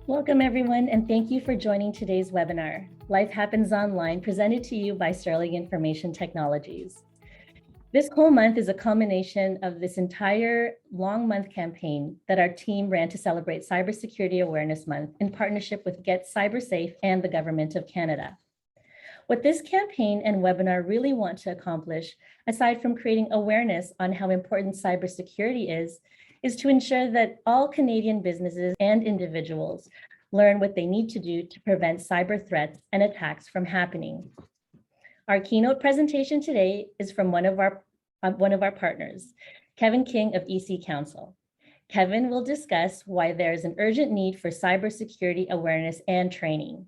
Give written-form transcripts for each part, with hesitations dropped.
Welcome everyone, and thank you for joining today's webinar, Life Happens Online, presented to you by Sterling Information Technologies. This whole month is a culmination of this entire long month campaign that our team ran to celebrate Cybersecurity Awareness Month in partnership with Get Cybersafe and the Government of Canada. What this campaign and webinar really want to accomplish, aside from creating awareness on how important cybersecurity is to ensure that all Canadian businesses and individuals learn what they need to do to prevent cyber threats and attacks from happening. Our keynote presentation today is from one of our partners, Kevin King of EC Council. Kevin will discuss why there is an urgent need for cybersecurity awareness and training.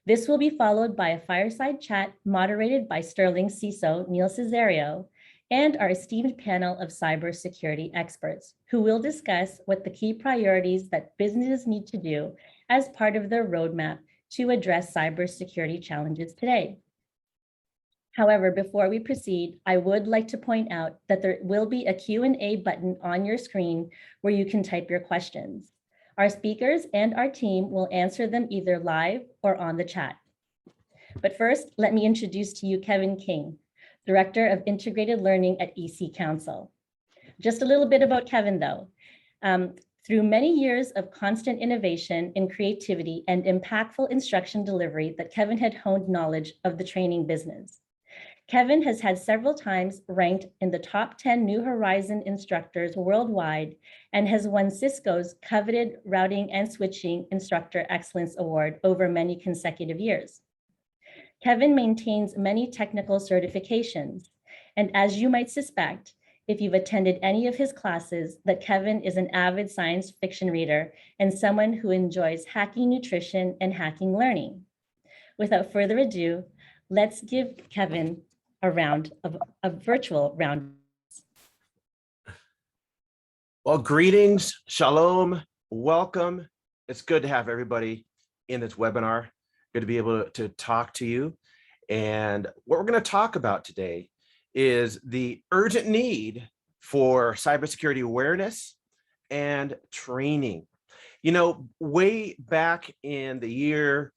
This will be followed by a fireside chat moderated by Sterling CISO Neil Cesario and our esteemed panel of cybersecurity experts, who will discuss what the key priorities that businesses need to do as part of their roadmap to address cybersecurity challenges today. However, before we proceed, I would like to point out that there will be a Q&A button on your screen where you can type your questions. Our speakers and our team will answer them either live or on the chat. But first, let me introduce to you Kevin King, Director of Integrated Learning at EC Council. Just a little bit about Kevin though. Through many years of constant innovation in creativity and impactful instruction delivery that Kevin had honed knowledge of the training business. Kevin has had several times ranked in the top 10 New Horizon instructors worldwide and has won Cisco's coveted Routing and Switching Instructor Excellence Award over many consecutive years. Kevin maintains many technical certifications, and as you might suspect, if you've attended any of his classes, that Kevin is an avid science fiction reader and someone who enjoys hacking nutrition and hacking learning. Without further ado, let's give Kevin a virtual round. Well, greetings, shalom, welcome. It's good to have everybody in this webinar. Good to be able to talk to you. And what we're going to talk about today is the urgent need for cybersecurity awareness and training. You know, way back in the year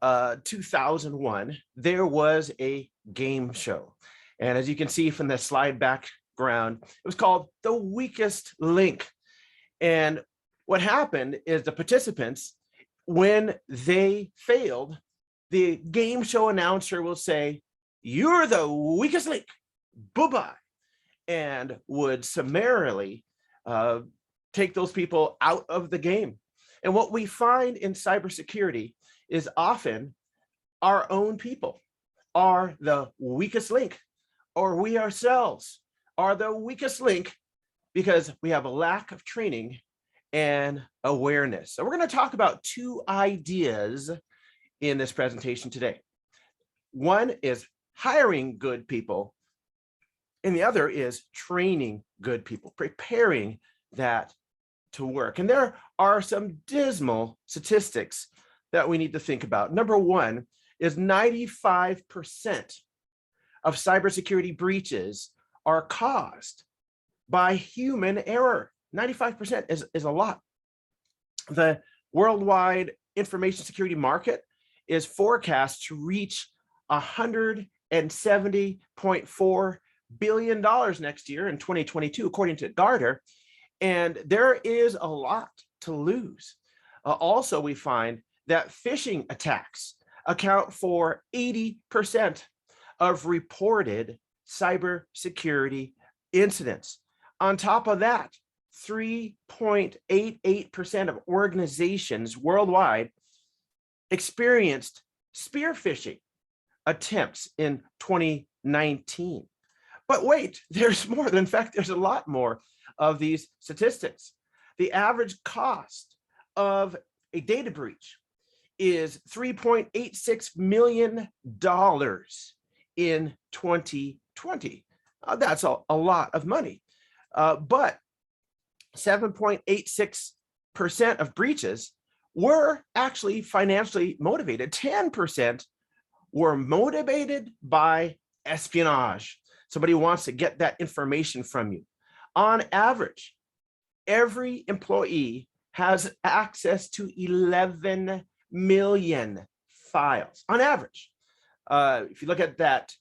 2001, there was a game show. And as you can see from the slide background, it was called The Weakest Link. And what happened is the participants, when they failed, the game show announcer will say, "You're the weakest link, bye-bye," and would summarily take those people out of the game. And what we find in cybersecurity is often our own people are the weakest link, or we ourselves are the weakest link because we have a lack of training and awareness. So we're going to talk about two ideas in this presentation today. One is hiring good people, and the other is training good people, preparing that to work. And there are some dismal statistics that we need to think about. Number one is 95% of cybersecurity breaches are caused by human error. 95% is a lot. The worldwide information security market is forecast to reach $170.4 billion next year in 2022, according to Gartner. And there is a lot to lose. Also, we find that phishing attacks account for 80% of reported cybersecurity incidents. On top of that, 3.88% of organizations worldwide experienced spear phishing attempts in 2019. But wait, there's more. In fact, there's a lot more of these statistics. The average cost of a data breach is $3.86 million in 2020. That's a lot of money. But 7.86% of breaches were actually financially motivated. 10% were motivated by espionage. Somebody wants to get that information from you. On average, every employee has access to 11 million files on average. If you look at that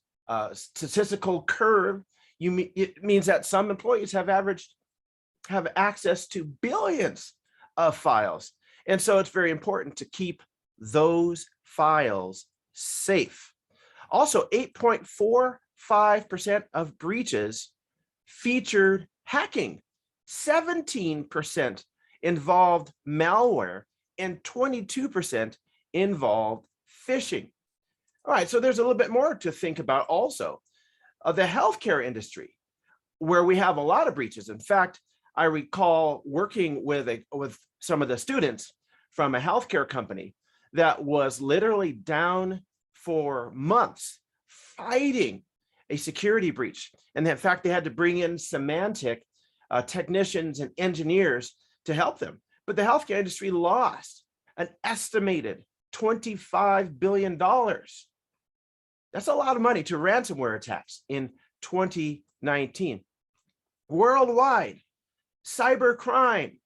statistical curve, it means that some employees have access to billions of files. And so it's very important to keep those files safe. Also, 8.45% of breaches featured hacking, 17% involved malware, and 22% involved phishing. All right, so there's a little bit more to think about also. The healthcare industry, where we have a lot of breaches. In fact, I recall working with some of the students from a healthcare company that was literally down for months fighting a security breach. And in fact, they had to bring in Symantec technicians and engineers to help them. But the healthcare industry lost an estimated $25 billion. That's a lot of money to ransomware attacks in 2019. Worldwide, cybercrime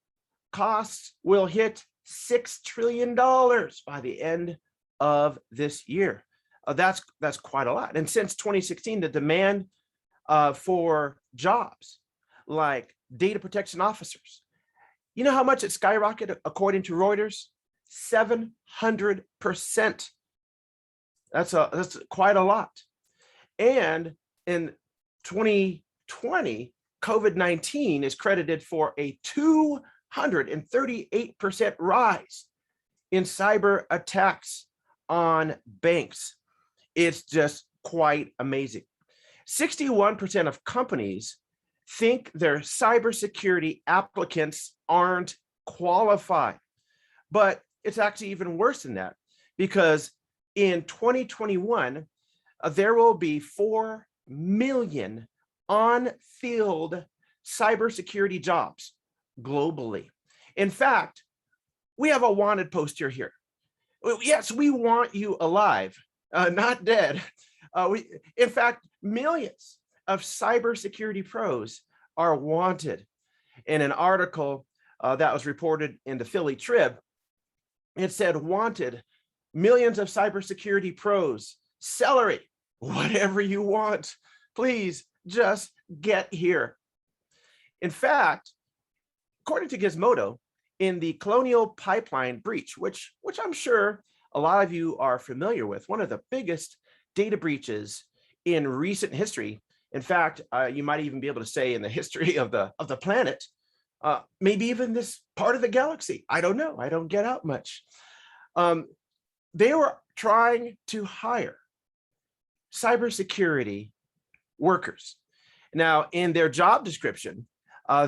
costs will hit $6 trillion by the end of this year. That's quite a lot. And since 2016, the demand for jobs like data protection officers, you know how much it skyrocketed according to Reuters? 700%. That's quite a lot. And in 2020, COVID-19 is credited for a 238% rise in cyber attacks on banks. It's just quite amazing. 61% of companies think their cybersecurity applicants aren't qualified. But it's actually even worse than that, because in 2021, there will be 4 million on-field cybersecurity jobs globally. In fact, we have a wanted poster here. Yes, we want you alive, not dead. In fact, millions of cybersecurity pros are wanted. In an article that was reported in the Philly Trib, it said, wanted, millions of cybersecurity pros, celery, whatever you want, please just get here. In fact, according to Gizmodo, in the Colonial Pipeline breach, which I'm sure a lot of you are familiar with, one of the biggest data breaches in recent history. In fact, you might even be able to say in the history of the planet, maybe even this part of the galaxy. I don't know. I don't get out much. They were trying to hire cybersecurity workers. Now, in their job description,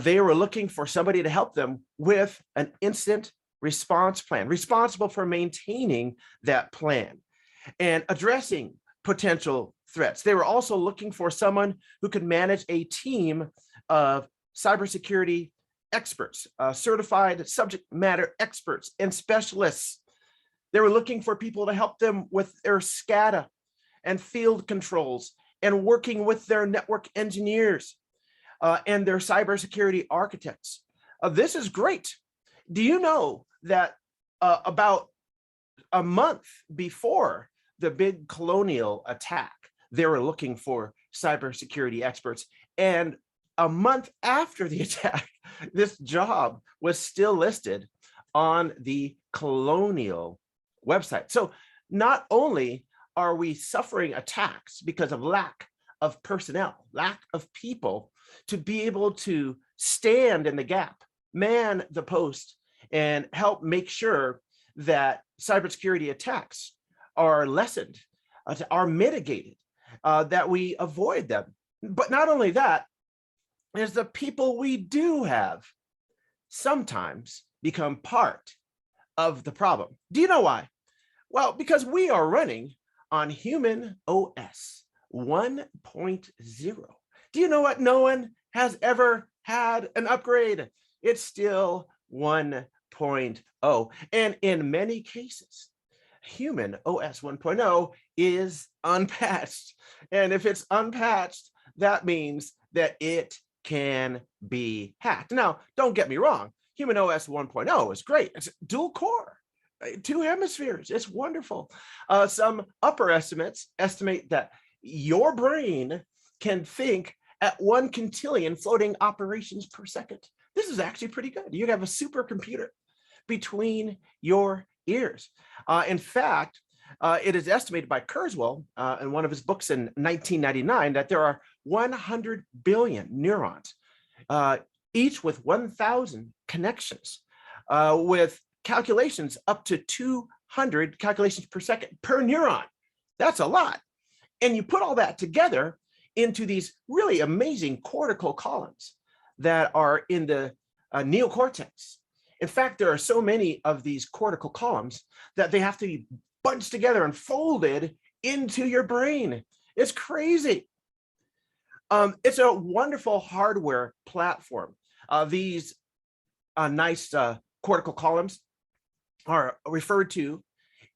they were looking for somebody to help them with an incident response plan, responsible for maintaining that plan and addressing potential threats. They were also looking for someone who could manage a team of cybersecurity experts, certified subject matter experts and specialists. They were looking for people to help them with their SCADA and field controls and working with their network engineers and their cybersecurity architects. This is great. Do you know that about a month before the big Colonial attack, they were looking for cybersecurity experts, and a month after the attack, this job was still listed on the Colonial website. So not only are we suffering attacks because of lack of personnel, lack of people to be able to stand in the gap, man the post, and help make sure that cybersecurity attacks are lessened, are mitigated, that we avoid them. But not only that, is the people we do have sometimes become part of the problem. Do you know why? Well, because we are running on human OS 1.0. Do you know what? No one has ever had an upgrade. It's still 1.0. And in many cases, human OS 1.0 is unpatched. And if it's unpatched, that means that it can be hacked. Now, don't get me wrong. Human OS 1.0 is great. It's dual core, right? 2 hemispheres. It's wonderful. Some upper estimates estimate that your brain can think at 1 quintillion floating operations per second. This is actually pretty good. You have a supercomputer between your ears. In fact, it is estimated by Kurzweil in one of his books in 1999 that there are 100 billion neurons, each with 1,000 connections, with calculations up to 200 calculations per second per neuron. That's a lot. And you put all that together into these really amazing cortical columns that are in the neocortex. In fact, there are so many of these cortical columns that they have to be bunched together and folded into your brain. It's crazy. It's a wonderful hardware platform. These nice cortical columns are referred to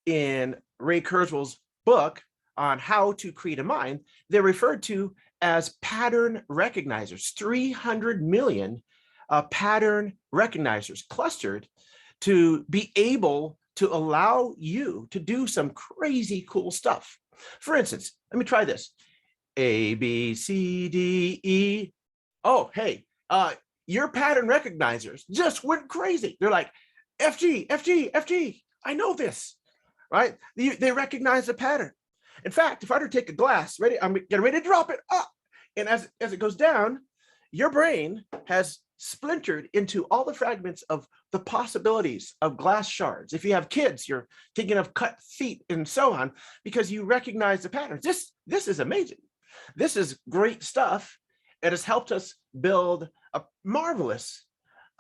in Ray Kurzweil's book on how to create a mind. They're referred to as pattern recognizers, 300 million pattern recognizers clustered to be able to allow you to do some crazy cool stuff. For instance, let me try this. A, B, C, D, E. Oh, hey, your pattern recognizers just went crazy. They're like, F, G, F, G, F, G. I know this, right? They recognize the pattern. In fact, if I were to take a glass, I'm getting ready to drop it up. And as it goes down, your brain has splintered into all the fragments of the possibilities of glass shards. If you have kids, you're thinking of cut feet and so on, because you recognize the patterns. This is amazing. This is great stuff. It has helped us build a marvelous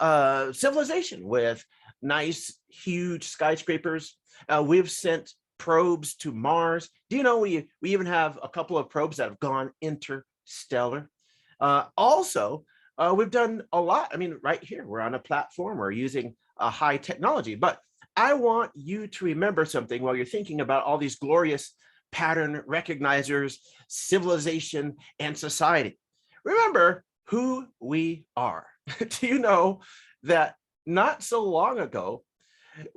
civilization with nice, huge skyscrapers. We've sent probes to Mars. Do you know we even have a couple of probes that have gone interstellar? Also, we've done a lot. I mean, right here, we're on a platform, we're using a high technology, but I want you to remember something while you're thinking about all these glorious pattern recognizers, civilization, and society. Remember who we are. Do you know that not so long ago,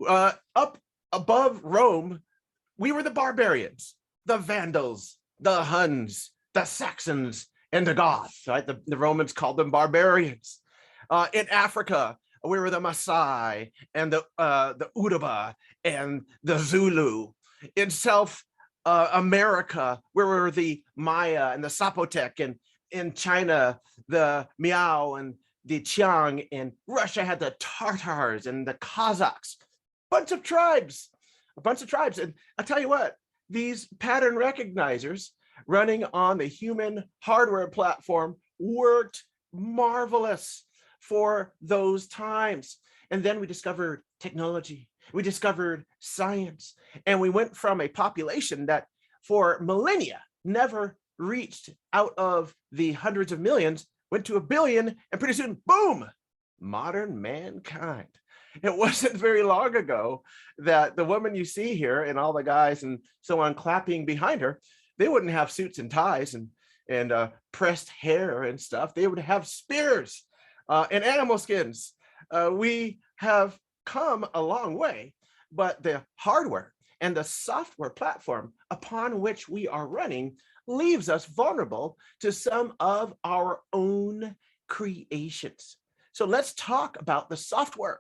up above Rome, we were the barbarians, the Vandals, the Huns, the Saxons, and the Goths, right? The Romans called them barbarians. In Africa, we were the Maasai and the Uraba and the Zulu. In South America, we were the Maya and the Zapotec, and in China, the Miao and the Qiang. In Russia had the Tartars and the Kazakhs. A bunch of tribes. And I'll tell you what, these pattern recognizers running on the human hardware platform worked marvelous for those times. And then we discovered technology, we discovered science, and we went from a population that for millennia never reached out of the hundreds of millions, went to 1 billion, and pretty soon, boom, modern mankind. It wasn't very long ago that the woman you see here and all the guys and so on clapping behind her, they wouldn't have suits and ties and pressed hair and stuff. They would have spears and animal skins. We have come a long way, but the hardware and the software platform upon which we are running leaves us vulnerable to some of our own creations. So let's talk about the software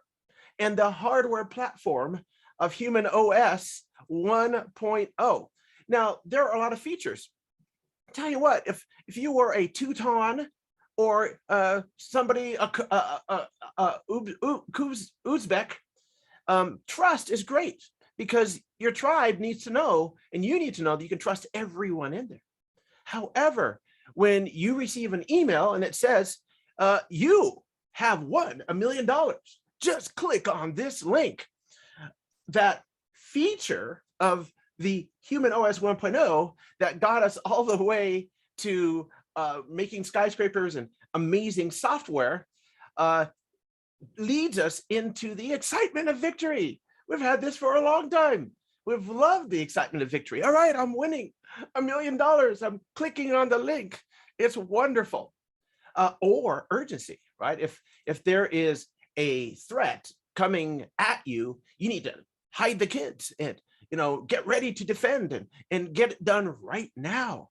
and the hardware platform of Human OS 1.0. Now, there are a lot of features. I'll tell you what, if you were a Teuton or somebody, Uzbek, trust is great because your tribe needs to know, and you need to know that you can trust everyone in there. However, when you receive an email and it says, you have won $1 million, just click on this link. That feature of the Human OS 1.0 that got us all the way to making skyscrapers and amazing software leads us into the excitement of victory. We've had this for a long time. We've loved the excitement of victory. All right, I'm winning $1 million. I'm clicking on the link. It's wonderful. Or urgency, right? If there is a threat coming at you, you need to hide the kids and, get ready to defend and get it done right now.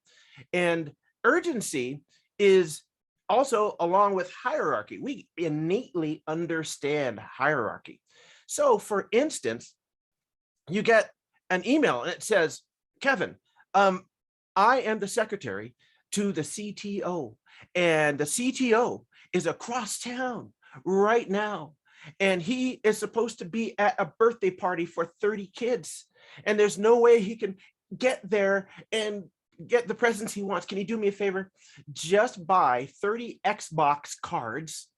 And urgency is also along with hierarchy. We innately understand hierarchy. So for instance, you get an email and it says, Kevin, I am the secretary to the CTO, and the CTO is across town right now. And he is supposed to be at a birthday party for 30 kids. And there's no way he can get there and get the presents he wants. Can you do me a favor? Just buy 30 Xbox cards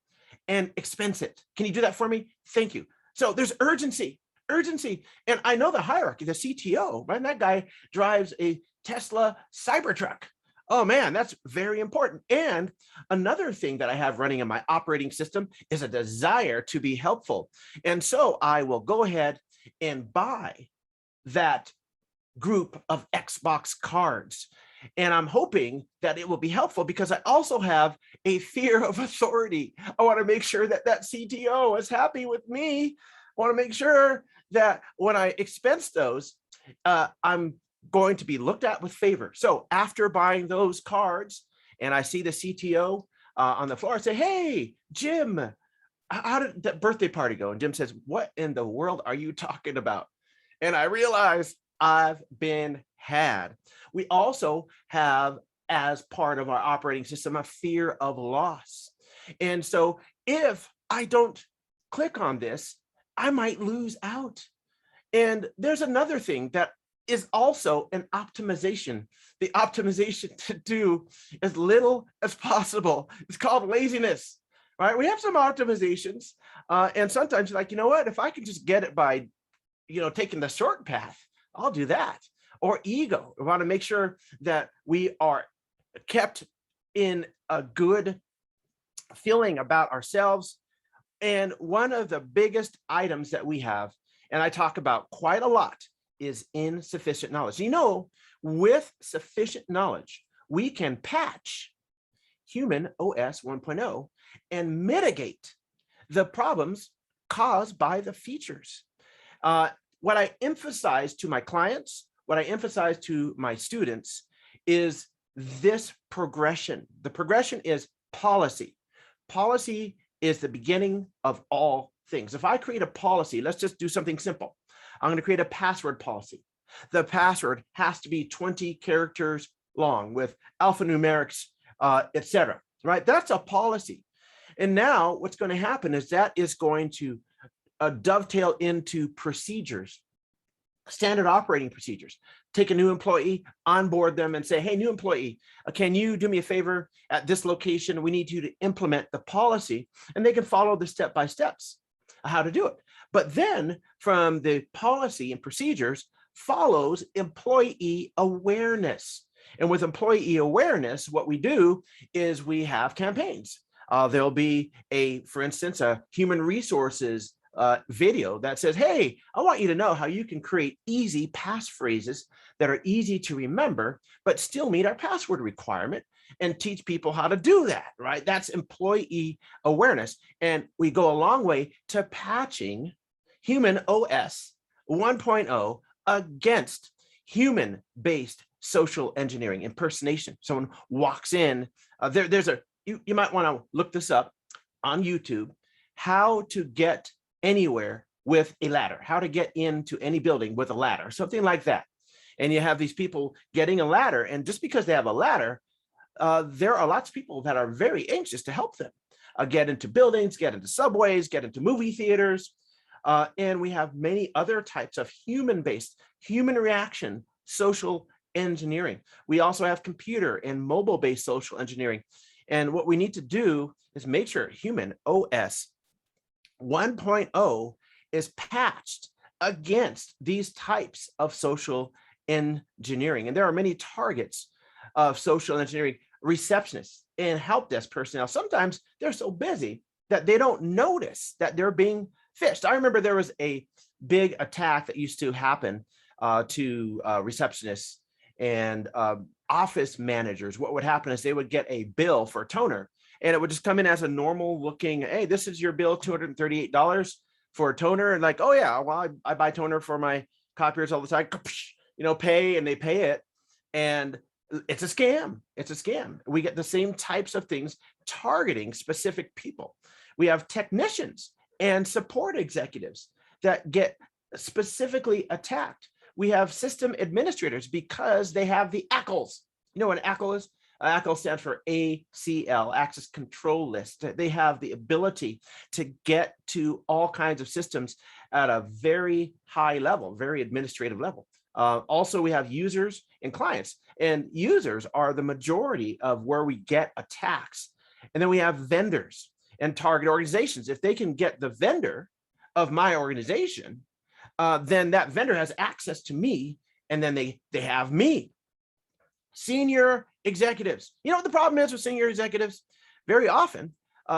and expense it. Can you do that for me? Thank you. So there's urgency. And I know the hierarchy, the CTO, right? That guy drives a Tesla Cybertruck. Oh man, that's very important. And another thing that I have running in my operating system is a desire to be helpful. And so I will go ahead and buy that group of Xbox cards. And I'm hoping that it will be helpful because I also have a fear of authority. I want to make sure that that CTO is happy with me. I want to make sure that when I expense those, I'm going to be looked at with favor. So after buying those cards and I see the CTO on the floor, I say, hey, Jim, how did that birthday party go? And Jim says, what in the world are you talking about? And I realize I've been had. We also have, as part of our operating system, a fear of loss. And so if I don't click on this, I might lose out. And there's another thing that is also an optimization. The optimization to do as little as possible. It's called laziness, right? We have some optimizations. And sometimes you're like, you know what? If I can just get it by, taking the short path, I'll do that. Or ego. We want to make sure that we are kept in a good feeling about ourselves. And one of the biggest items that we have, and I talk about quite a lot, is insufficient knowledge. With sufficient knowledge, we can patch human OS 1.0 and mitigate the problems caused by the features. What I emphasize to my clients, what I emphasize to my students is this progression. The progression is policy. Policy is the beginning of all things. If I create a policy, let's just do something simple. I'm going to create a password policy. The password has to be 20 characters long with alphanumerics, etc. Right? That's a policy. And now what's going to happen is that is going to dovetail into procedures, standard operating procedures. Take a new employee, onboard them and say, hey, new employee, can you do me a favor at this location? We need you to implement the policy, and they can follow the step-by-steps how to do it. But then from the policy and procedures follows employee awareness. And with employee awareness, what we do is we have campaigns. There'll be for instance, a human resources video that says, hey, I want you to know how you can create easy passphrases that are easy to remember, but still meet our password requirement, and teach people how to do that, right? That's employee awareness. And we go a long way to patching human OS 1.0 against human-based social engineering, impersonation. Someone walks in, you might want to look this up on YouTube, how to get anywhere with a ladder, how to get into any building with a ladder, something like that. And you have these people getting a ladder, and just because they have a ladder, there are lots of people that are very anxious to help them get into buildings, get into subways, get into movie theaters. And we have many other types of human-based, human reaction, social engineering. We also have computer and mobile-based social engineering. And what we need to do is make sure human OS 1.0 is patched against these types of social engineering. And there are many targets of social engineering: receptionists and help desk personnel. Sometimes they're so busy that they don't notice that they're being phished. I remember there was a big attack that used to happen to receptionists and office managers. What would happen is they would get a bill for toner, and it would just come in as a normal looking, hey, this is your bill, $238 for a toner. And like, oh yeah, well, I buy toner for my copiers all the time, pay, and they pay it. And it's a scam. It's a scam. We get the same types of things targeting specific people. We have technicians and support executives that get specifically attacked. We have system administrators because they have the ACLs. You know what an ACL is? ACL stands for ACL, Access Control List. They have the ability to get to all kinds of systems at a very high level, very administrative level. Also, we have users and clients, and users are the majority of where we get attacks. And then we have vendors and target organizations. If they can get the vendor of my organization, then that vendor has access to me, and then they have me. Senior executives. You know what the problem is with senior executives? Very often,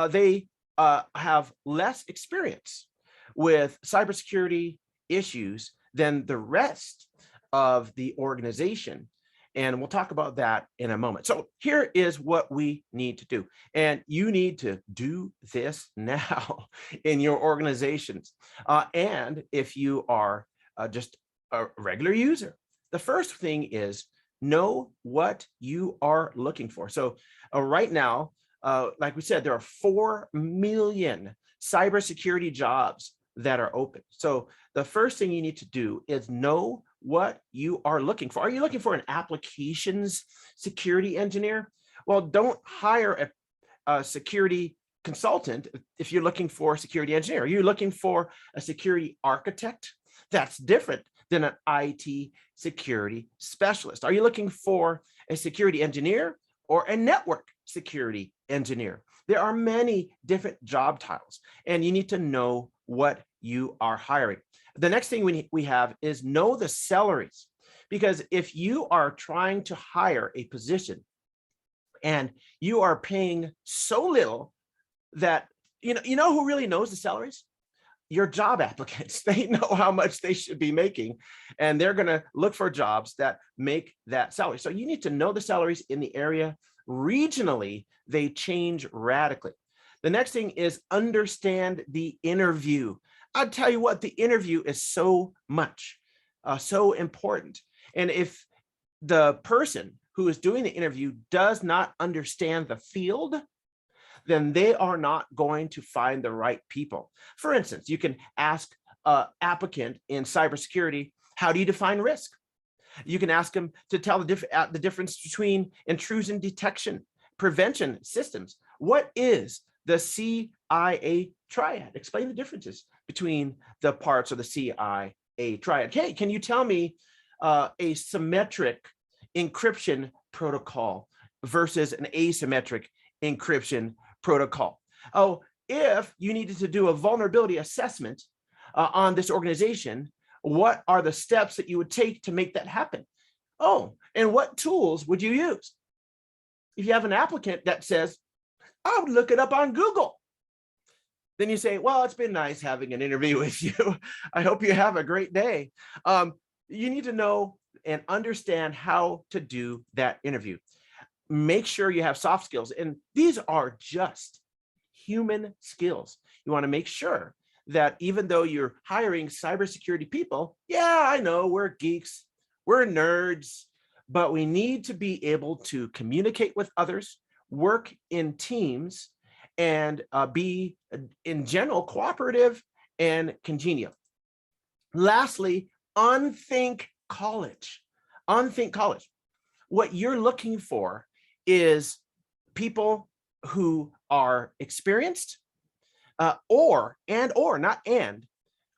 they have less experience with cybersecurity issues than the rest of the organization. And we'll talk about that in a moment. So here is what we need to do. And you need to do this now in your organizations. And if you are just a regular user, the first thing is know what you are looking for. So right now, like we said, there are 4 million cybersecurity jobs that are open. So the first thing you need to do is know what you are looking for. Are you looking for an applications security engineer? Well, don't hire a security consultant if you're looking for a security engineer. Are you looking for a security architect? That's different than an IT security specialist. Are you looking for a security engineer or a network security engineer? There are many different job titles, and you need to know what you are hiring. The next thing we have is know the salaries, because if you are trying to hire a position and you are paying so little that, you know who really knows the salaries? Your job applicants. They know how much they should be making, and they're going to look for jobs that make that salary. So you need to know the salaries in the area. Regionally, they change radically. The next thing is understand the interview. I'll tell you what, the interview is so much, so important. And if the person who is doing the interview does not understand the field, then they are not going to find the right people. For instance, you can ask an applicant in cybersecurity, how do you define risk? You can ask them to tell the difference between intrusion detection, prevention systems. What is the CIA triad? Explain the differences between the parts of the CIA triad. Hey, can you tell me a symmetric encryption protocol versus an asymmetric encryption protocol? Oh, if you needed to do a vulnerability assessment on this organization, what are the steps that you would take to make that happen? Oh, and what tools would you use? If you have an applicant that says, I would look it up on Google, then you say, well, it's been nice having an interview with you. I hope you have a great day. You need to know and understand how to do that interview. Make sure you have soft skills. And these are just human skills. You want to make sure that even though you're hiring cybersecurity people, yeah, I know we're geeks, we're nerds, but we need to be able to communicate with others, work in teams, and be, in general, cooperative and congenial. Lastly, unthink college. Unthink college. What you're looking for is people who are experienced or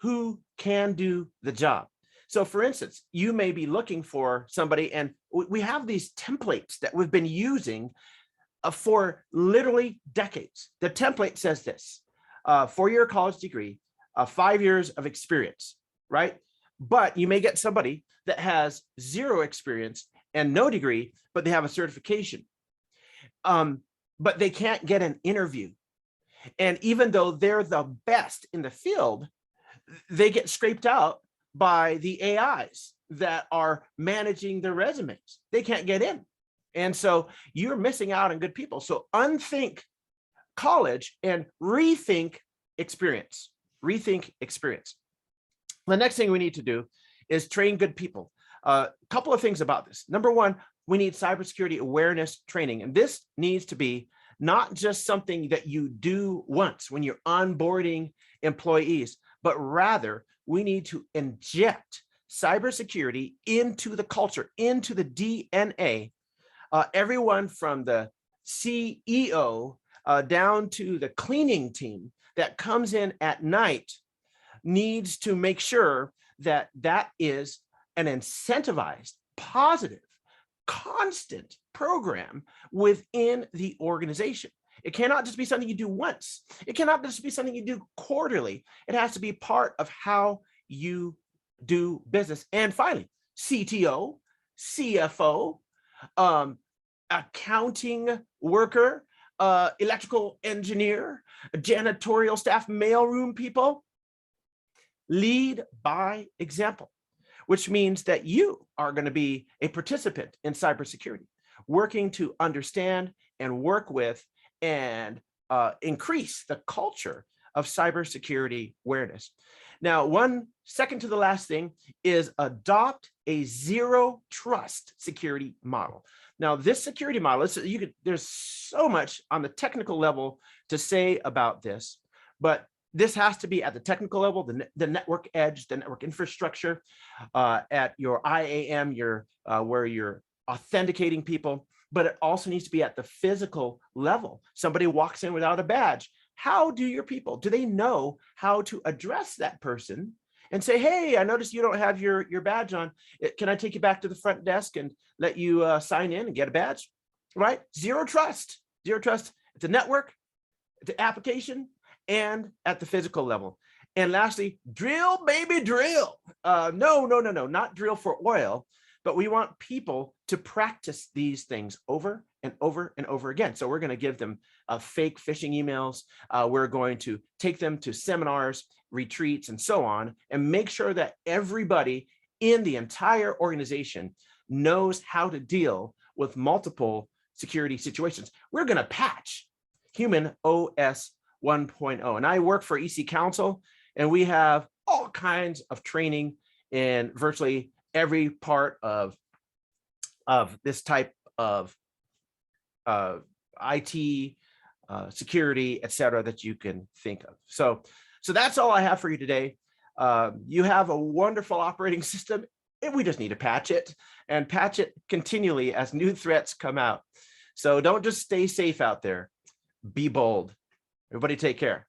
who can do the job. So for instance, you may be looking for somebody, and we have these templates that we've been using for literally decades. The template says this: 4-year college degree, 5 years of experience, right? But you may get somebody that has 0 experience and no degree, but they have a certification. But they can't get an interview. And even though they're the best in the field, they get scraped out by the AIs that are managing their resumes. They can't get in. And so you're missing out on good people. So unthink college and rethink experience. Rethink experience. The next thing we need to do is train good people. A couple of things about this. Number one, we need cybersecurity awareness training. And this needs to be not just something that you do once when you're onboarding employees, but rather we need to inject cybersecurity into the culture, into the DNA. Everyone from the CEO down to the cleaning team that comes in at night needs to make sure that that is an incentivized, positive, constant program within the organization. It cannot just be something you do once. It cannot just be something you do quarterly. It has to be part of how you do business. And finally, CTO, CFO, accounting worker, electrical engineer, janitorial staff, mailroom people, lead by example, which means that you are going to be a participant in cybersecurity, working to understand and work with and increase the culture of cybersecurity awareness. Now, one second to the last thing is adopt a zero trust security model. Now, this security model, there's so much on the technical level to say about this, but this has to be at the technical level, the network edge, the network infrastructure, at your IAM, where you're authenticating people, but it also needs to be at the physical level. Somebody walks in without a badge. How do your people, do they know how to address that person and say, hey, I noticed you don't have your badge on. Can I take you back to the front desk and let you sign in and get a badge, right? Zero trust at the network, at the application, and at the physical level. And lastly, drill, baby, drill. No, not drill for oil, but we want people to practice these things over and over and over again. So we're going to give them fake phishing emails. We're going to take them to seminars, retreats, and so on, and make sure that everybody in the entire organization knows how to deal with multiple security situations. We're going to patch Human OS 1.0. And I work for EC Council, and we have all kinds of training in virtually every part of this type of IT, security, et cetera, that you can think of. So that's all I have for you today. You have a wonderful operating system, and we just need to patch it and patch it continually as new threats come out. So don't just stay safe out there. Be bold. Everybody take care.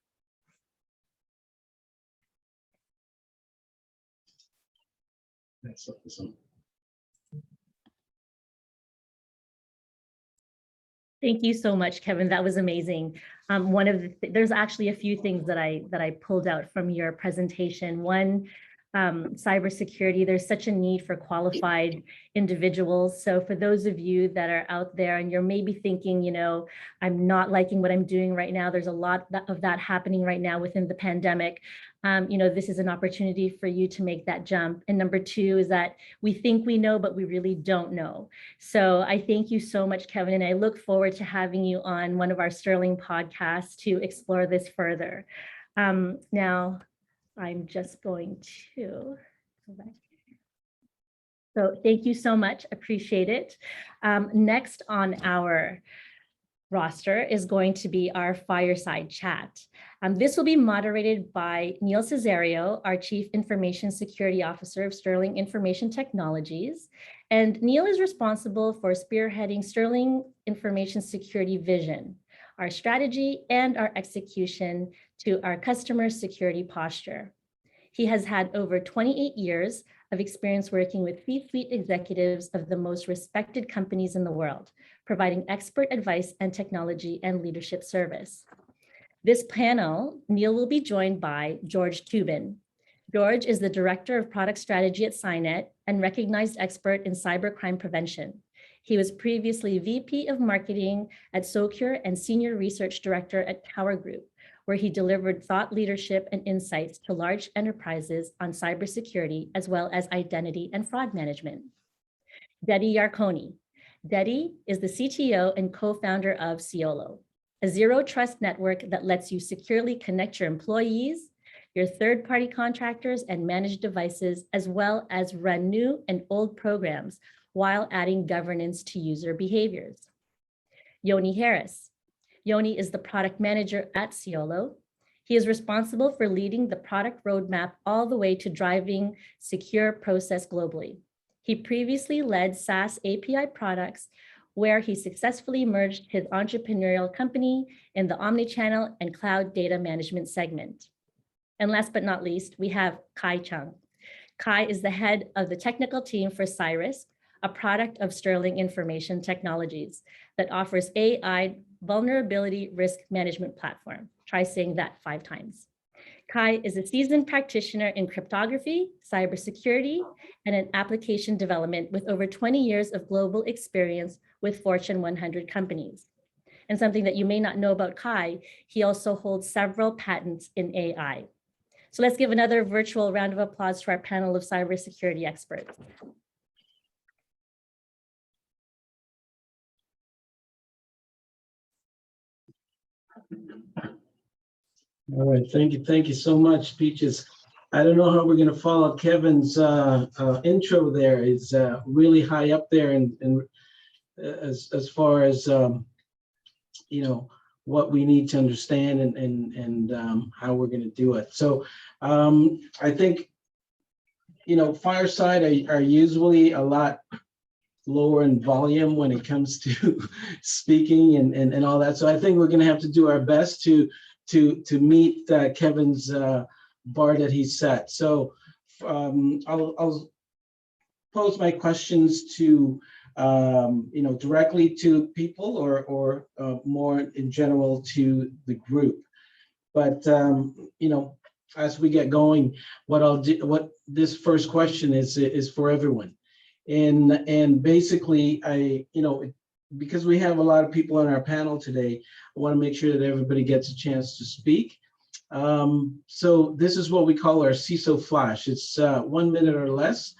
Thank you so much, Kevin. That was amazing. There's actually a few things that I pulled out from your presentation. One, cybersecurity, there's such a need for qualified individuals. So for those of you that are out there and you're maybe thinking, I'm not liking what I'm doing right now, there's a lot of that happening right now within the pandemic. This is an opportunity for you to make that jump. And number two is that we think we know, but we really don't know. So I thank you so much, Kevin, and I look forward to having you on one of our Sterling podcasts to explore this further. Now, I'm just going to go back. So thank you so much. Appreciate it. Next on our roster is going to be our fireside chat. This will be moderated by Neil Cesario, our Chief Information Security Officer of Sterling Information Technologies. And Neil is responsible for spearheading Sterling Information Security vision, our strategy, and our execution to our customer security posture. He has had over 28 years of experience working with C-suite executives of the most respected companies in the world, providing expert advice and technology and leadership service. This panel, Neil will be joined by George Tubin. George is the Director of Product Strategy at Cynet and recognized expert in cybercrime prevention. He was previously VP of Marketing at Socure and Senior Research Director at Tower Group, where he delivered thought leadership and insights to large enterprises on cybersecurity, as well as identity and fraud management. Dedi Yarkoni. Dedi is the CTO and co-founder of Cyolo. a zero trust network that lets you securely connect your employees, your third-party contractors, and manage devices, as well as run new and old programs while adding governance to user behaviors. Yoni Harris. Yoni is the product manager at Cyolo. He is responsible for leading the product roadmap all the way to driving secure process globally. He previously led SaaS API products where he successfully merged his entrepreneurial company in the omnichannel and cloud data management segment. And last but not least, we have Kai Chung. Kai is the head of the technical team for Cyrisq, a product of Sterling Information Technologies that offers AI vulnerability risk management platform. Try saying that 5 times. Kai is a seasoned practitioner in cryptography, cybersecurity, and in application development with over 20 years of global experience with Fortune 100 companies. And something that you may not know about Kai, he also holds several patents in AI. So let's give another virtual round of applause to our panel of cybersecurity experts. All right, thank you so much, Peaches. I don't know how we're going to follow Kevin's intro there. It's really high up there, and as far as you know, what we need to understand and how we're going to do it. So I think, you know, Fireside are usually a lot lower in volume when it comes to speaking and all that. So I think we're going to have to do our best to meet Kevin's bar that he set. So I'll pose my questions to you know, directly to people or more in general to the group. But you know, as we get going, what this first question is for everyone. And basically, you know, because we have a lot of people on our panel today, I want to make sure that everybody gets a chance to speak. So this is what we call our CISO flash. It's 1 minute or less.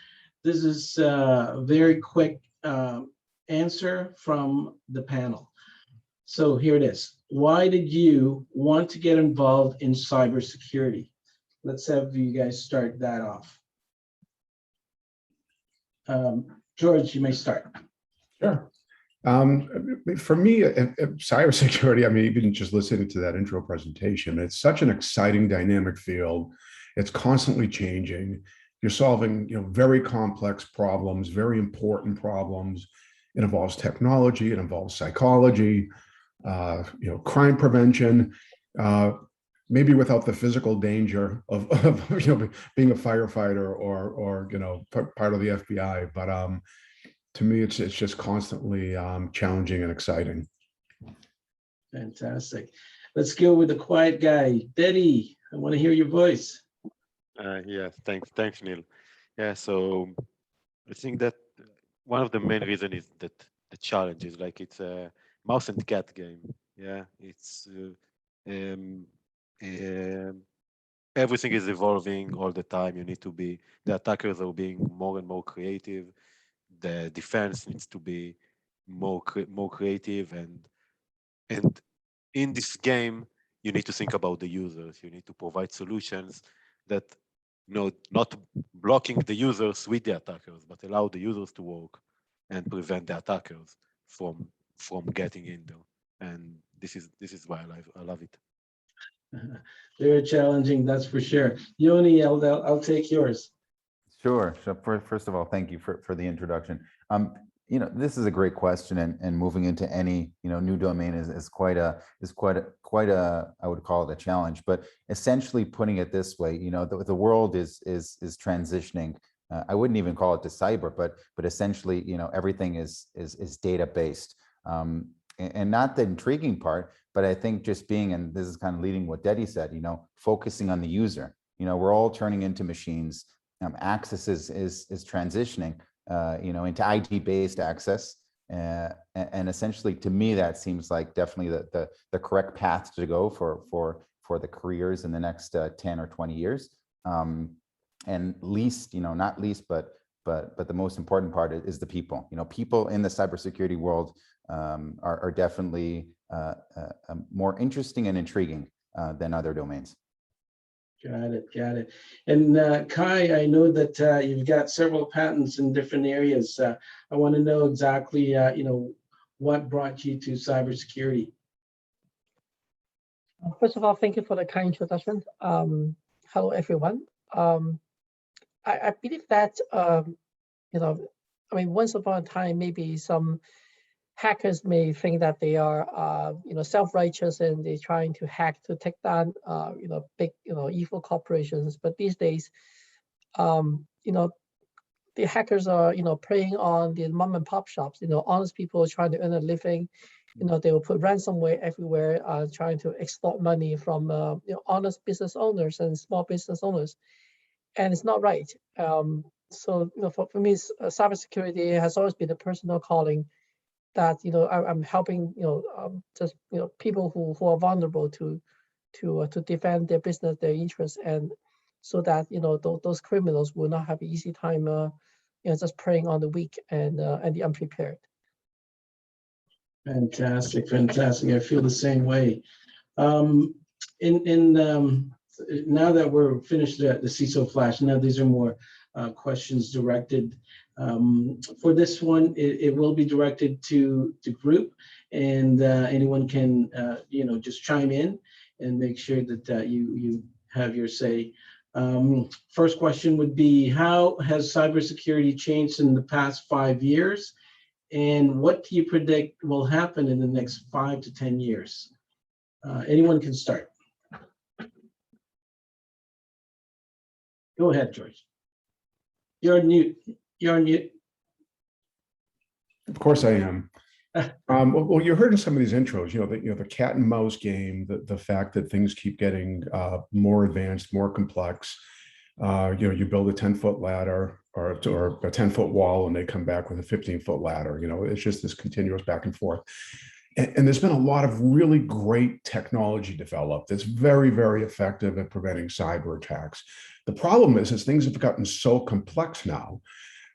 This is a very quick answer from the panel. So here it is. Why did you want to get involved in cybersecurity? Let's have you guys start that off. George, you may start. Sure. For me, cybersecurity, I mean, even just listening to that intro presentation, it's such an exciting, dynamic field. It's constantly changing. You're solving, you know, very complex problems, very important problems. It involves technology. It involves psychology, you know, crime prevention. Maybe without the physical danger of you know, being a firefighter or you know, part of the FBI, but to me, it's just constantly challenging and exciting. Fantastic. Let's go with the quiet guy, Daddy. I want to hear your voice. Yeah, thanks, Neil. Yeah, so I think that one of the main reasons is that the challenge is like it's a mouse and cat game. Yeah, it's everything is evolving all the time. You need to be, the attackers are being more and more creative. The defense needs to be more creative, and in this game, you need to think about the users. You need to provide solutions that, you know, not blocking the users with the attackers, but allow the users to work and prevent the attackers from getting in there. And this is why I love it. Very challenging, that's for sure. Yoni, I'll take yours. Sure. So first of all, thank you for the introduction. You know, this is a great question, and moving into any, you know, new domain is quite a I would call it a challenge. But essentially, putting it this way, you know, the world is transitioning. I wouldn't even call it to cyber, but essentially, you know, everything is data based. And not the intriguing part, but I think just being, and this is kind of leading what Dedi said, you know, focusing on the user. You know, we're all turning into machines. Access is transitioning, you know, into IT-based access, and essentially, to me, that seems like definitely the correct path to go for the careers in the next 10 or 20 years. And least, you know, not least, but the most important part is the people. You know, people in the cybersecurity world are definitely more interesting and intriguing than other domains. Got it, got it. And Kai, I know that you've got several patents in different areas. I want to know exactly, what brought you to cybersecurity? First of all, thank you for the kind introduction. Hello, everyone. I believe that, once upon a time, maybe some hackers may think that they are, self-righteous and they're trying to hack to take down, big, evil corporations. But these days, the hackers are, preying on the mom and pop shops, honest people trying to earn a living. They will put ransomware everywhere, trying to extort money from, honest business owners and small business owners. And it's not right. So, for me, cybersecurity has always been a personal calling that, I'm helping, people who are vulnerable to defend their business, their interests, and so that, those criminals will not have an easy time, just preying on the weak and the unprepared. Fantastic, fantastic. I feel the same way. Now that we're finished the CISO Flash, now these are more questions directed. For this one, it will be directed to group, and anyone can, just chime in and make sure that you have your say. First question would be, how has cybersecurity changed in the past 5 years? And what do you predict will happen in the next 5 to 10 years? Anyone can start. Go ahead, George. You're on mute. You're on mute. Of course I am. Well, you heard in some of these intros, the cat and mouse game, the fact that things keep getting more advanced, more complex. You build a 10-foot ladder or a 10-foot wall, and they come back with a 15-foot ladder. It's just this continuous back and forth. And there's been a lot of really great technology developed that's very, very effective at preventing cyber attacks. The problem is things have gotten so complex now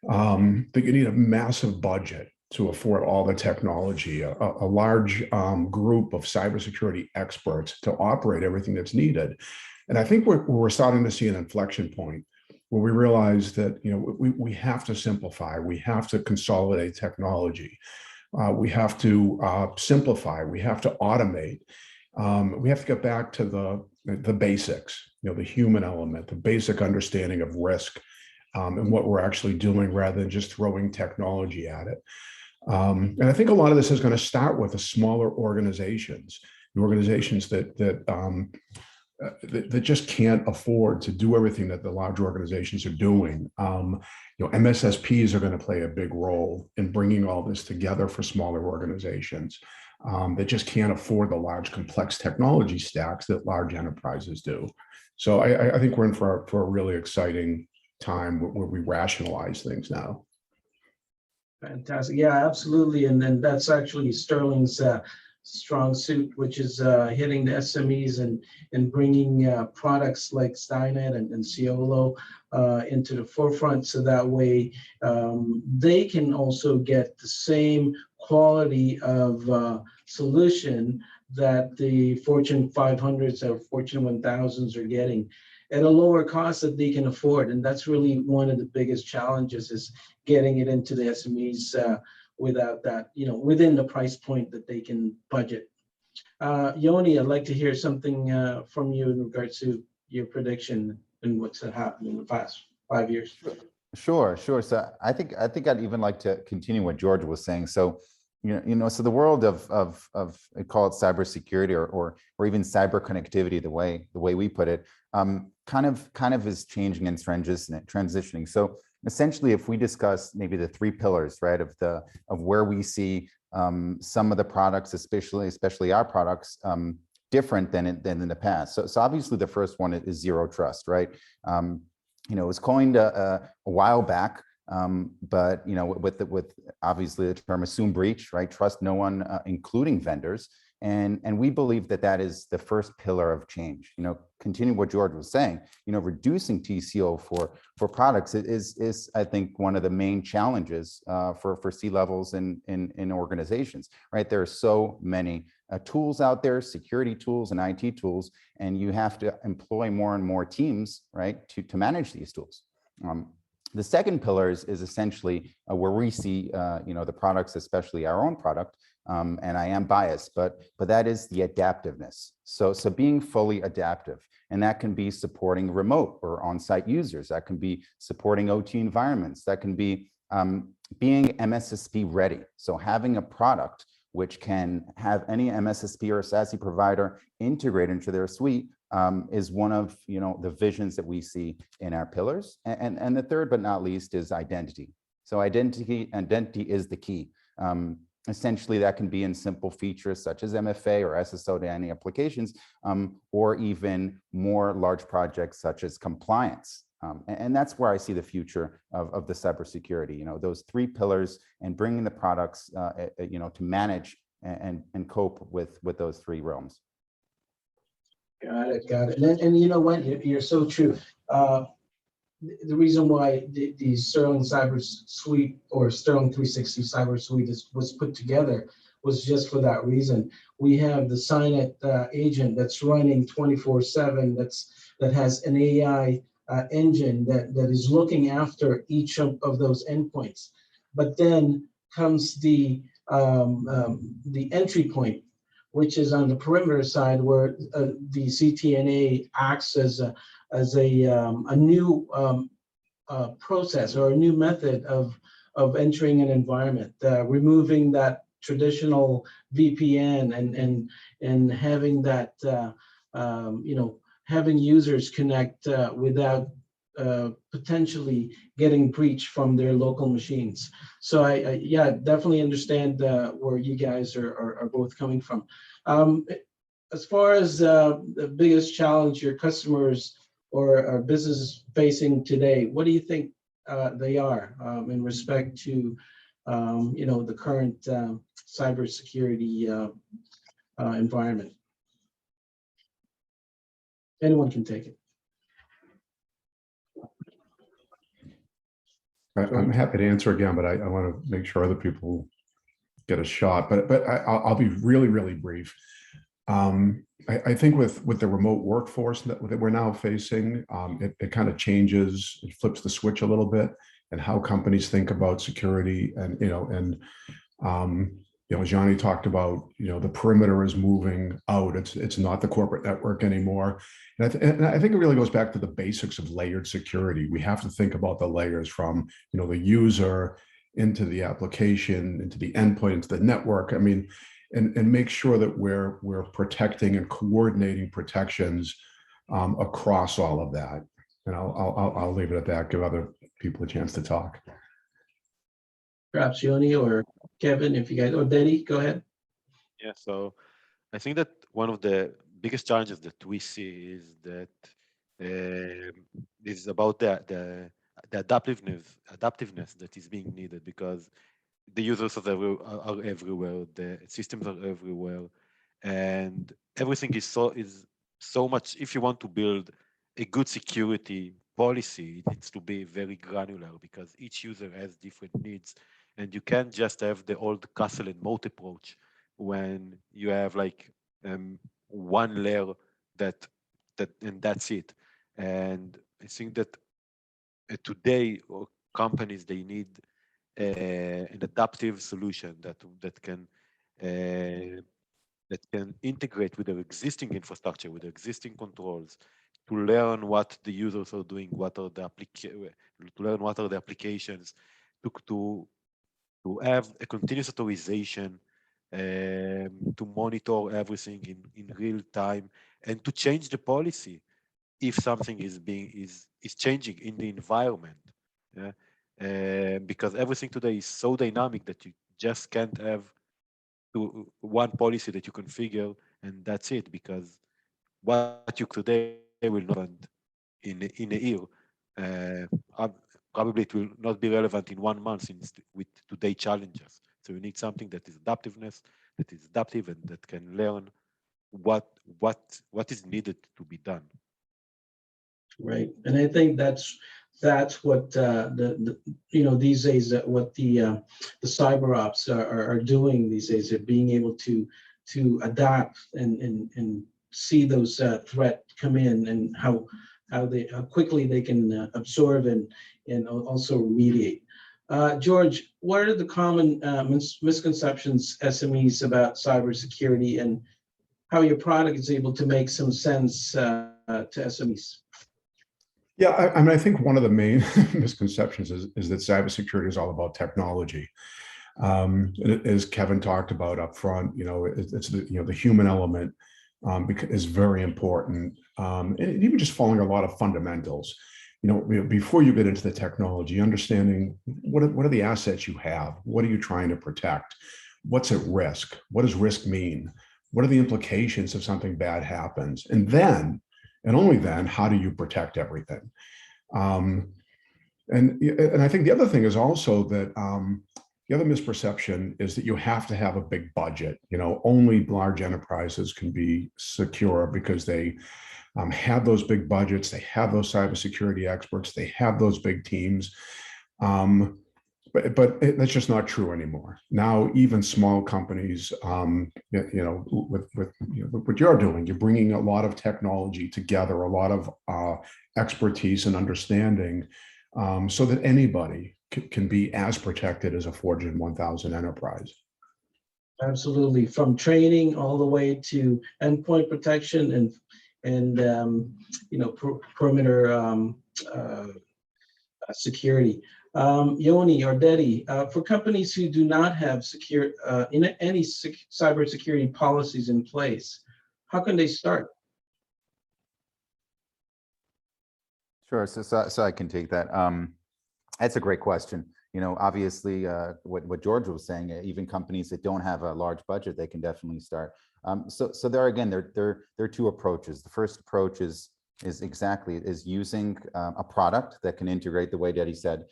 that you need a massive budget to afford all the technology, a large group of cybersecurity experts to operate everything that's needed. And I think we're starting to see an inflection point where we realize that we have to simplify, we have to consolidate technology, we have to simplify, we have to automate, we have to get back to the basics, the human element, the basic understanding of risk, and what we're actually doing rather than just throwing technology at it. And I think a lot of this is going to start with the smaller organizations, the organizations that just can't afford to do everything that the large organizations are doing. MSSPs are going to play a big role in bringing all this together for smaller organizations that just can't afford the large complex technology stacks that large enterprises do. So I think we're in for a really exciting time where we rationalize things now. Fantastic. Yeah, absolutely. And then that's actually Sterling's strong suit, which is hitting the SMEs and bringing products like Cynet and Cyolo into the forefront, so that way they can also get the same quality of solution that the Fortune 500s or Fortune 1000s are getting at a lower cost that they can afford. And that's really one of the biggest challenges, is getting it into the SMEs without that, within the price point that they can budget. Yoni, I'd like to hear something from you in regards to your prediction and what's happened in the past 5 years. Sure. So I think I'd even like to continue what George was saying. So, so the world of I call it cybersecurity or even cyber connectivity, the way we put it, kind of is changing and transitioning. So essentially, if we discuss maybe the 3 pillars, right, of where we see some of the products, especially our products, different than in the past. So obviously the first one is zero trust, right? It was coined a while back, but with obviously the term assume breach, right? Trust no one, including vendors. And we believe that that is the first pillar of change. Continue what George was saying, reducing TCO for products is I think one of the main challenges for C-levels in organizations, right? There are so many tools out there, security tools and IT tools, and you have to employ more and more teams, right, to manage these tools. The second pillar is essentially where we see, the products, especially our own product, and I am biased, but that is the adaptiveness. So being fully adaptive, and that can be supporting remote or on-site users. That can be supporting OT environments. That can be being MSSP ready. So having a product which can have any MSSP or SASE provider integrate into their suite is one of the visions that we see in our pillars. And the third but not least is identity. So identity is the key. Essentially, that can be in simple features such as MFA or SSO to any applications, or even more large projects such as compliance. And that's where I see the future of the cybersecurity. Those three pillars and bringing the products, to manage and cope with those three realms. Got it. And you know what? You're so true. The reason why the Sterling Cyber Suite or Sterling 360 Cyber Suite was put together was just for that reason. We have the Cynet agent that's running 24/7. That has an AI engine that is looking after each of those endpoints. But then comes the entry point, which is on the perimeter side, where the CTNA acts as a new process or a new method of entering an environment, removing that traditional VPN and having that having users connect without potentially getting breached from their local machines. So I definitely understand where you guys are both coming from. As far as the biggest challenge your customers or businesses facing today, what do you think they are in respect to the current cybersecurity environment? Anyone can take it. I'm happy to answer again, but I want to make sure other people get a shot. But I'll be really, really brief. I think with the remote workforce that we're now facing, it kind of changes, it flips the switch a little bit, and how companies think about security. And Johnny talked about, the perimeter is moving out. It's not the corporate network anymore. And I think it really goes back to the basics of layered security. We have to think about the layers from, the user into the application, into the endpoint, into the network. I mean, and make sure that we're protecting and coordinating protections across all of that. And I'll leave it at that. Give other people a chance to talk. Perhaps Yoni or Kevin, if you guys, or Denny, go ahead. Yeah, so I think that one of the biggest challenges that we see is that is about the adaptiveness that is being needed, because the users are everywhere, the systems are everywhere, and everything is so much. If you want to build a good security policy, it needs to be very granular, because each user has different needs, and you can't just have the old castle and moat approach when you have like one layer that and that's it. And I think that today companies, they need an adaptive solution that can integrate with their existing infrastructure, with their existing controls, to learn what the users are doing, to learn what are the applications, to have a continuous authorization, to monitor everything in real time, and to change the policy if something is changing in the environment. Yeah? Because everything today is so dynamic that you just can't have one policy that you configure and that's it, because what you today will not in a year. Probably it will not be relevant in 1 month with today's challenges. So you need something that is adaptiveness, that is adaptive and that can learn what is needed to be done. Right, and I think that's what the these days what the cyber ops are doing these days. They're being able to adapt and see those threat come in, and how quickly they can absorb and also remediate. George, what are the common misconceptions SMEs about cybersecurity, and how your product is able to make some sense to SMEs? Yeah, I mean, I think one of the main misconceptions is that cybersecurity is all about technology. As Kevin talked about up front, it's the human element is very important, and even just following a lot of fundamentals. Before you get into the technology, understanding what are the assets you have, what are you trying to protect, what's at risk, what does risk mean, what are the implications if something bad happens, and then, and only then, how do you protect everything? And I think the other thing is also that the other misperception is that you have to have a big budget. Only large enterprises can be secure because they have those big budgets, they have those cybersecurity experts, they have those big teams. But that's just not true anymore. Now, even small companies, with what you're doing, you're bringing a lot of technology together, a lot of expertise and understanding, so that anybody can be as protected as a Fortune 1000 enterprise. Absolutely, from training all the way to endpoint protection and perimeter security. Yoni or Dedi, for companies who do not have any cybersecurity policies in place, how can they start? Sure, so I can take that. That's a great question. Obviously, what George was saying, even companies that don't have a large budget, they can definitely start. So there again, there are two approaches. The first approach is using a product that can integrate, the way that he said,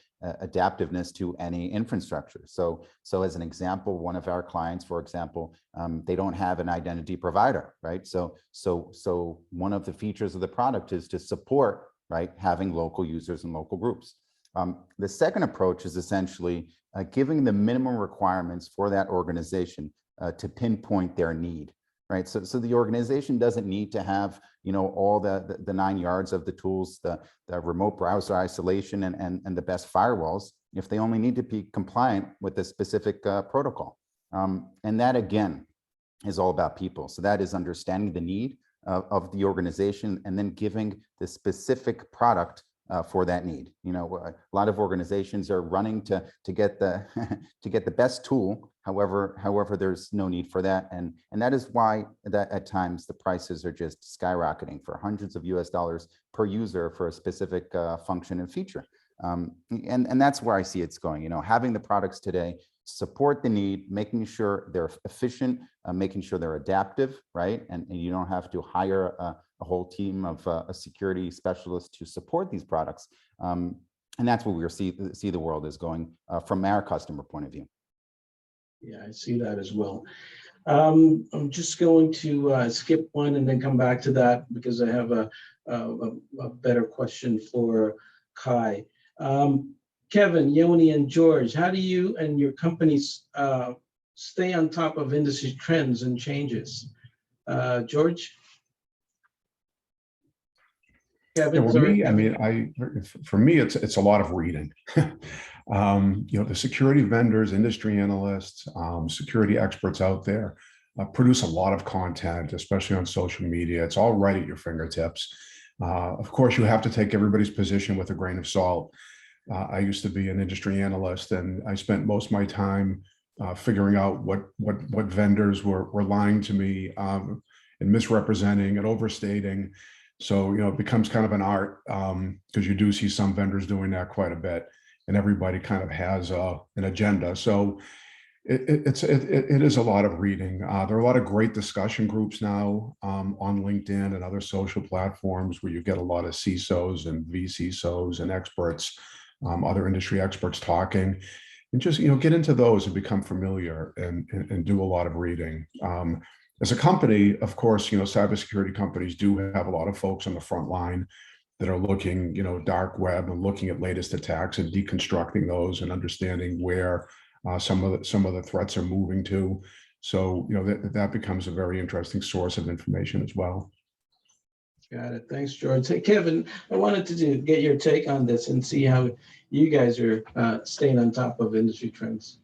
adaptiveness to any infrastructure. So as an example, one of our clients, for example, they don't have an identity provider, right? So one of the features of the product is to support, right, having local users and local groups. The second approach is essentially giving the minimum requirements for that organization to pinpoint their need, right? So the organization doesn't need to have, all the 9 yards of the tools, the remote browser isolation and the best firewalls, if they only need to be compliant with a specific protocol. And that, again, is all about people. So that is understanding the need of the organization and then giving the specific product for that need. A lot of organizations are running to get the to get the best tool. However, there's no need for that, and that is why that at times the prices are just skyrocketing for hundreds of US dollars per user for a specific function and feature. And that's where I see it's going. Having the products today support the need, making sure they're efficient, making sure they're adaptive, right? And you don't have to hire a whole team of a security specialist to support these products. And that's what we see the world is going from our customer point of view. Yeah, I see that as well. I'm just going to skip one and then come back to that because I have a better question for Kai. Kevin, Yoni, and George, how do you and your companies stay on top of industry trends and changes? George? Kevin, Yeah, sorry. for me, it's a lot of reading. The security vendors, industry analysts, security experts out there produce a lot of content, especially on social media. It's all right at your fingertips. Of course, you have to take everybody's position with a grain of salt. I used to be an industry analyst, and I spent most of my time figuring out what vendors were lying to me and misrepresenting and overstating. So, it becomes kind of an art because you do see some vendors doing that quite a bit, and everybody kind of has an agenda. So it is a lot of reading. There are a lot of great discussion groups now on LinkedIn and other social platforms where you get a lot of CISOs and VCISOs and experts, other industry experts talking. and just, get into those and become familiar and do a lot of reading. As a company, of course, cybersecurity companies do have a lot of folks on the front line that are looking, dark web and looking at latest attacks and deconstructing those and understanding where some of the threats are moving to. So, that becomes a very interesting source of information as well. Got it. Thanks, George. Hey, Kevin, I wanted to get your take on this and see how you guys are staying on top of industry trends.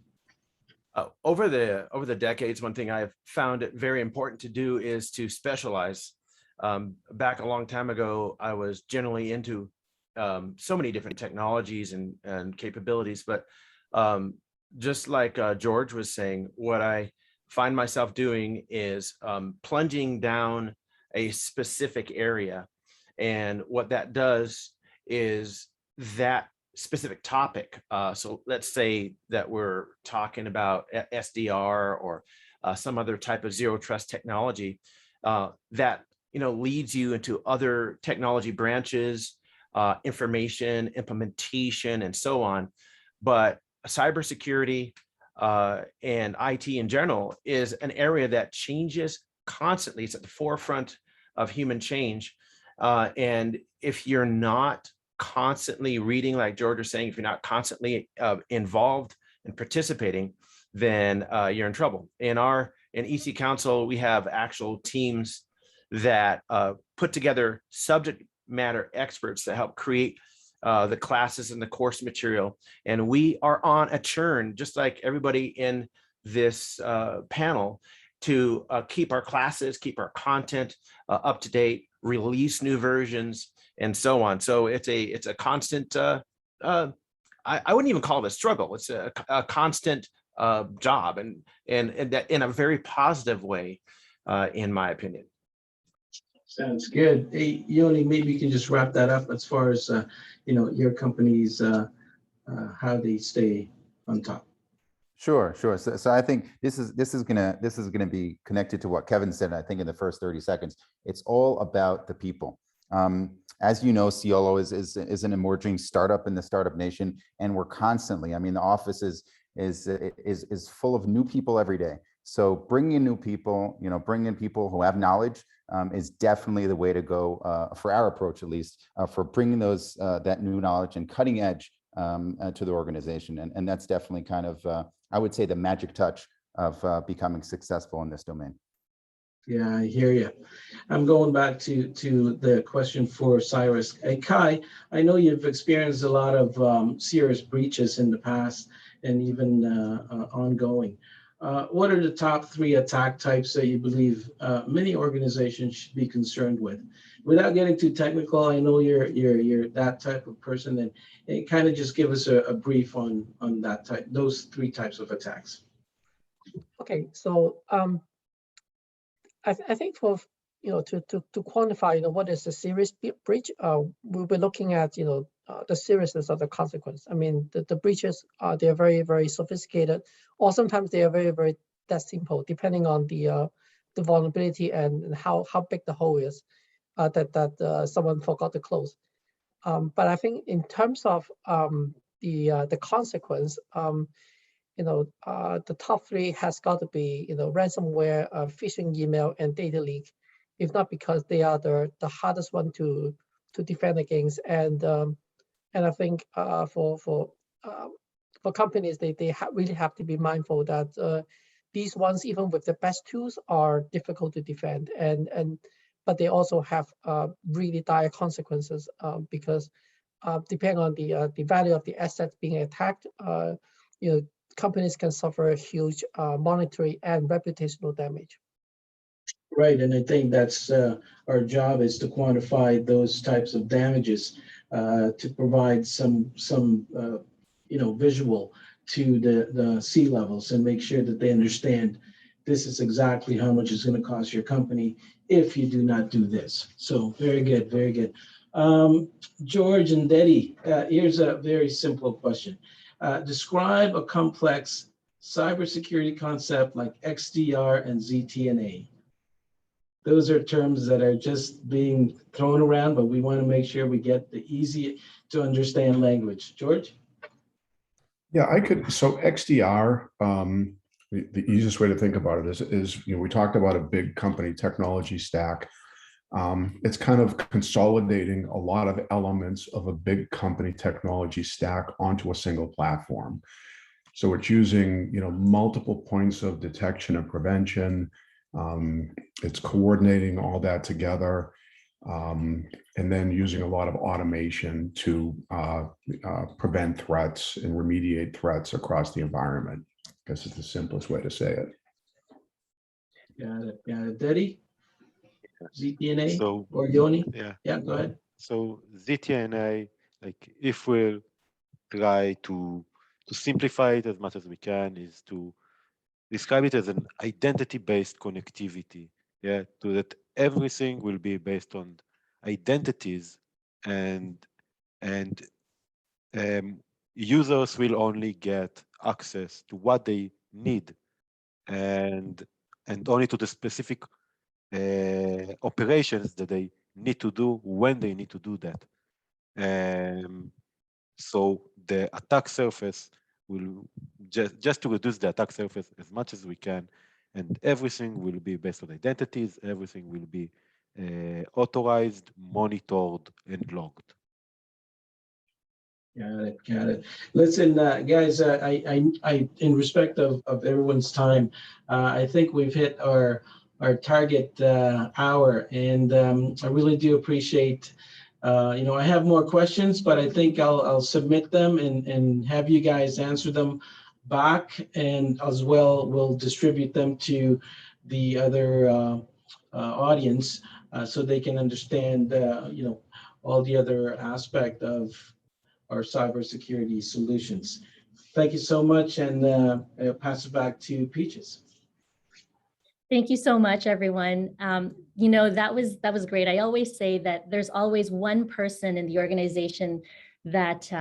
Over the decades, one thing I've found it very important to do is to specialize. Back a long time ago, I was generally into so many different technologies and capabilities, but just like George was saying, what I find myself doing is plunging down a specific area. And what that does is that specific topic. So let's say that we're talking about SDR or some other type of zero trust technology that leads you into other technology branches, information, implementation, and so on. But cybersecurity and IT in general is an area that changes constantly. It's at the forefront of human change. And if you're not constantly reading, like George was saying, if you're not constantly involved and participating, then you're in trouble. In EC Council, we have actual teams that put together subject matter experts to help create the classes and the course material. And we are on a churn, just like everybody in this panel, to keep our classes, keep our content up to date, release new versions, and so on. So it's a constant, I wouldn't even call it a struggle. It's a constant job, and that in a very positive way, in my opinion. Sounds good. Hey, Yoni, maybe you can just wrap that up as far as your company's how they stay on top. Sure. So I think this is gonna be connected to what Kevin said. I think in the first 30 seconds, it's all about the people. As you know, Cyolo is an emerging startup in the startup nation, and we're constantly. I mean, the office is full of new people every day. So bringing in new people, bringing in people who have knowledge is definitely the way to go for our approach, at least for bringing that new knowledge and cutting edge to the organization, and that's definitely kind of I would say the magic touch of becoming successful in this domain. Yeah, I hear you. I'm going back to the question for Cyrisq. Hey, Kai, I know you've experienced a lot of serious breaches in the past and even ongoing. What are the top 3 attack types that you believe many organizations should be concerned with? Without getting too technical, I know you're that type of person, and kind of just give us a brief on those 3 types of attacks. Okay, so I think for to quantify what is a serious breach, we'll be looking at the seriousness of the consequence. I mean, the breaches they're very, very sophisticated, or sometimes they are very, very that simple, depending on the vulnerability and how big the hole is that someone forgot to close. But I think in terms of the consequence, the top 3 has got to be ransomware, phishing email, and data leak. If not, because they are the hardest one to defend against. And I think for companies, they really have to be mindful that these ones, even with the best tools, are difficult to defend. But they also have really dire consequences because depending on the value of the assets being attacked, companies can suffer huge monetary and reputational damage. Right, and I think that's our job, is to quantify those types of damages, to provide some visual to the C-levels and make sure that they understand this is exactly how much it's going to cost your company if you do not do this. So very good, very good. George and Dedi, here's a very simple question. Describe a complex cybersecurity concept like XDR and ZTNA. Those are terms that are just being thrown around, but we want to make sure we get the easy to understand language. George? Yeah, I could. So XDR, the easiest way to think about it is we talked about a big company technology stack. It's kind of consolidating a lot of elements of a big company technology stack onto a single platform. So it's using multiple points of detection and prevention. It's coordinating all that together. And then using a lot of automation to prevent threats and remediate threats across the environment. I guess it's the simplest way to say it. Got it. Got it. Daddy? ZTNA So or Yoni? yeah, Yeah, go ahead. so ZTNA, like if we'll try to simplify it as much as we can, is to describe it as an identity-based connectivity. Yeah, so that everything will be based on identities, and users will only get access to what they need, and only to the specific operations that they need to do when they need to do that. So the attack surface will just to reduce the attack surface as much as we can, and everything will be based on identities. Everything will be authorized, monitored, and logged. Got it. Got it. Listen, guys, I, in respect of everyone's time, I think we've hit our target hour, and I really do appreciate. I have more questions, but I think I'll submit them and have you guys answer them back, and as well we'll distribute them to the other audience so they can understand all the other aspect of our cybersecurity solutions. Thank you so much, and I'll pass it back to Peaches. Thank you so much, everyone. That was great. I always say that there's always one person in the organization that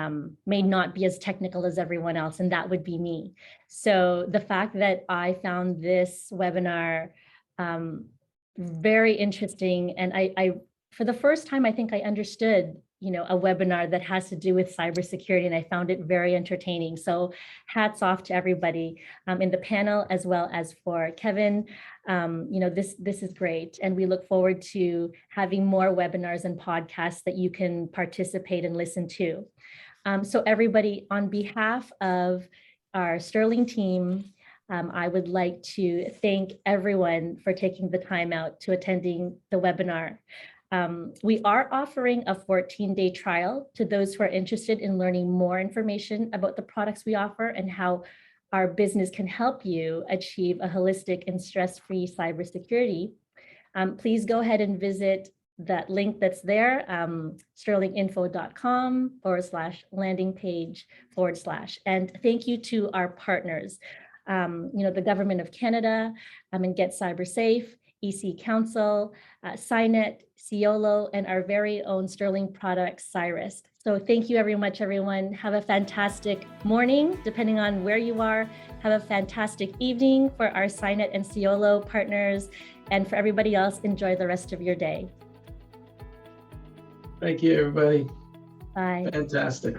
may not be as technical as everyone else, and that would be me. So the fact that I found this webinar very interesting, and I for the first time, I think I understood a webinar that has to do with cybersecurity, and I found it very entertaining. So hats off to everybody in the panel, as well as for Kevin. This is great, and we look forward to having more webinars and podcasts that you can participate and listen to. So everybody, on behalf of our Sterling team, I would like to thank everyone for taking the time out to attending the webinar. We are offering a 14-day trial to those who are interested in learning more information about the products we offer and how our business can help you achieve a holistic and stress-free cybersecurity. Please go ahead and visit that link that's there, sterlinginfo.com/landing page/. And thank you to our partners, the Government of Canada, and Get Cyber Safe, EC Council, Cynet, Cyolo, and our very own Sterling product, Cyrisq. So thank you very much, everyone. Have a fantastic morning, depending on where you are. Have a fantastic evening for our Cynet and Cyolo partners. And for everybody else, enjoy the rest of your day. Thank you, everybody. Bye. Fantastic.